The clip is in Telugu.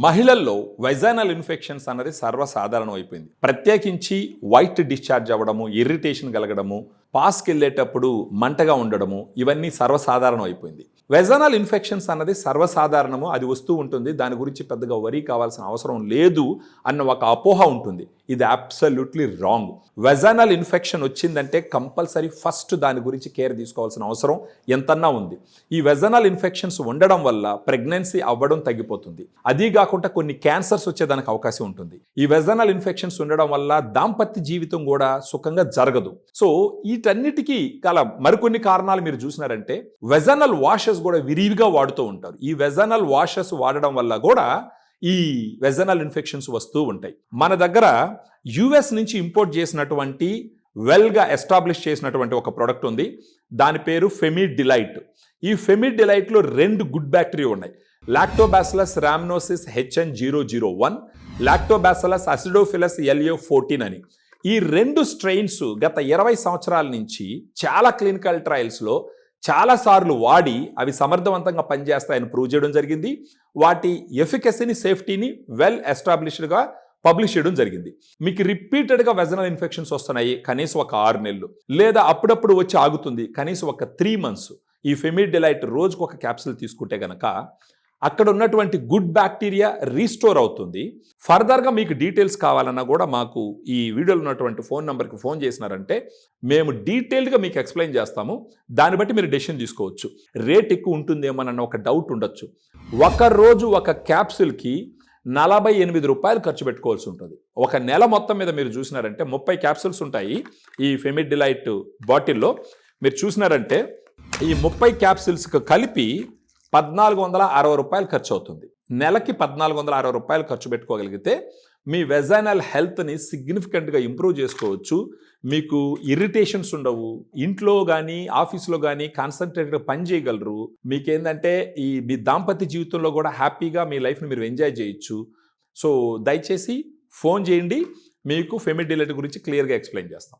మహిళల్లో వెజైనల్ ఇన్ఫెక్షన్స్ అన్నది సర్వసాధారణం అయిపోయింది. ప్రత్యేకించి వైట్ డిశ్చార్జ్ అవ్వడము, ఇరిటేషన్ కలగడము, పాస్కి వెళ్ళేటప్పుడు మంటగా ఉండడము, ఇవన్నీ సర్వసాధారణం అయిపోయింది. వెజైనల్ ఇన్ఫెక్షన్స్ అన్నది సర్వసాధారణము, అది వస్తూ ఉంటుంది, దాని గురించి పెద్దగా వరీ కావాల్సిన అవసరం లేదు అన్న ఒక అపోహ ఉంటుంది. ఇది అబ్సల్యూట్లీ రాంగ్. వెజైనల్ ఇన్ఫెక్షన్ వచ్చిందంటే కంపల్సరీ ఫస్ట్ దాని గురించి కేర్ తీసుకోవాల్సిన అవసరం ఎంతన్నా ఉంది. ఈ వెజైనల్ ఇన్ఫెక్షన్స్ ఉండడం వల్ల ప్రెగ్నెన్సీ అవ్వడం తగ్గిపోతుంది. అదీ కాకుండా కొన్ని క్యాన్సర్స్ వచ్చేదానికి అవకాశం ఉంటుంది. ఈ వెజైనల్ ఇన్ఫెక్షన్స్ ఉండడం వల్ల దాంపత్య జీవితం కూడా సుఖంగా జరగదు. సో వీటన్నిటికీ గల మరికొన్ని కారణాలు మీరు చూసినారంటే వెజైనల్ వాషెస్ కూడా విరివిగా వాడుతూ ఉంటారు. ఈ వెజైనల్ వాషెస్ వాడడం వల్ల కూడా ఈ వెజైనల్ ఇన్ఫెక్షన్స్ వస్తూ ఉంటాయి. మన దగ్గర యుఎస్ నుంచి ఇంపోర్ట్ చేసినటువంటి వెల్గా ఎస్టాబ్లిష్ చేసినటువంటి ఒక ప్రోడక్ట్ ఉంది. దాని పేరు ఫెమిడిలైట్. ఈ ఫెమిడిలైట్లో 2 గుడ్ బ్యాక్టీరియా ఉన్నాయి. Lactobacillus rhamnosus HN001, lactobacillus acidophilus LA14 అని. ఈ 2 స్ట్రెయిన్స్ గత 20 సంవత్సరాల నుంచి చాలా క్లినికల్ ట్రయల్స్లో చాలాసార్లు వాడి అవి సమర్థవంతంగా పనిచేస్తాయని ప్రూవ్ చేయడం జరిగింది. వాటి ఎఫికసీని, సేఫ్టీని వెల్ ఎస్టాబ్లిష్డ్గా పబ్లిష్ చేయడం జరిగింది. మీకు రిపీటెడ్గా వెజైనల్ ఇన్ఫెక్షన్స్ వస్తున్నాయి, కనీసం ఒక 6 నెలలు, లేదా అప్పుడప్పుడు వచ్చి ఆగుతుంది, కనీసం ఒక 3 months. ఈ ఫెమిడిలైట్ రోజుకు ఒక క్యాప్సూల్ తీసుకుంటే గనక అక్కడ ఉన్నటువంటి గుడ్ బ్యాక్టీరియా రీస్టోర్ అవుతుంది. ఫర్దర్గా మీకు డీటెయిల్స్ కావాలన్నా కూడా మాకు ఈ వీడియోలో ఉన్నటువంటి ఫోన్ నెంబర్కి ఫోన్ చేసినారంటే మేము డీటెయిల్డ్గా మీకు ఎక్స్ప్లెయిన్ చేస్తాము. దాన్ని బట్టి మీరు డెసిషన్ తీసుకోవచ్చు. రేట్ ఎక్కువ ఉంటుందేమోనన్న ఒక డౌట్ ఉండొచ్చు. ఒక రోజు ఒక క్యాప్సూల్కి 48 రూపాయలు ఖర్చు పెట్టుకోవాల్సి ఉంటుంది. ఒక నెల మొత్తం మీద మీరు చూసినారంటే 30 క్యాప్సూల్స్ ఉంటాయి ఈ ఫెమిడిలైట్ బాటిల్లో. మీరు చూసినారంటే ఈ 30 క్యాప్సూల్స్కి కలిపి 1460 రూపాయలు ఖర్చు అవుతుంది. నెలకి 1460 రూపాయలు ఖర్చు పెట్టుకోగలిగితే మీ వెజైనల్ హెల్త్ని సిగ్నిఫికెంట్గా ఇంప్రూవ్ చేసుకోవచ్చు. మీకు ఇరిటేషన్స్ ఉండవు. ఇంట్లో కానీ ఆఫీస్లో కానీ కాన్సన్ట్రేట్గా పని చేయగలరు. మీకేంటంటే మీ దాంపత్య జీవితంలో కూడా హ్యాపీగా మీ లైఫ్ని మీరు ఎంజాయ్ చేయొచ్చు. సో దయచేసి ఫోన్ చేయండి, మీకు ఫెమిడిలైట్ గురించి క్లియర్గా ఎక్స్ప్లెయిన్ చేస్తాం.